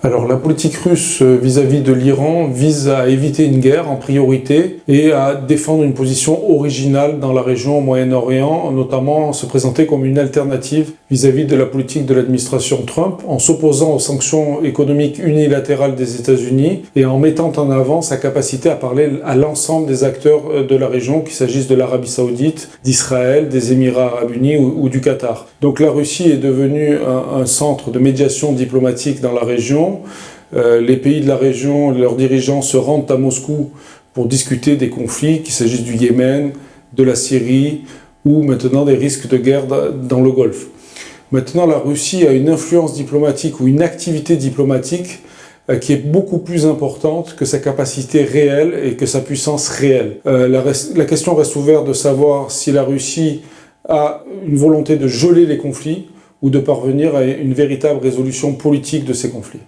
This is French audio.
Alors la politique russe vis-à-vis de l'Iran vise à éviter une guerre en priorité et à défendre une position originale dans la région au Moyen-Orient, notamment se présenter comme une alternative vis-à-vis de la politique de l'administration Trump, en s'opposant aux sanctions économiques unilatérales des États-Unis et en mettant en avant sa capacité à parler à l'ensemble des acteurs de la région, qu'il s'agisse de l'Arabie Saoudite, d'Israël, des Émirats Arabes Unis ou du Qatar. Donc la Russie est devenue un centre de médiation diplomatique dans la région. Les pays de la région, leurs dirigeants se rendent à Moscou pour discuter des conflits, qu'il s'agisse du Yémen, de la Syrie ou maintenant des risques de guerre dans le Golfe. Maintenant, la Russie a une influence diplomatique ou une activité diplomatique qui est beaucoup plus importante que sa capacité réelle et que sa puissance réelle. La question reste ouverte de savoir si la Russie a une volonté de geler les conflits ou de parvenir à une véritable résolution politique de ces conflits.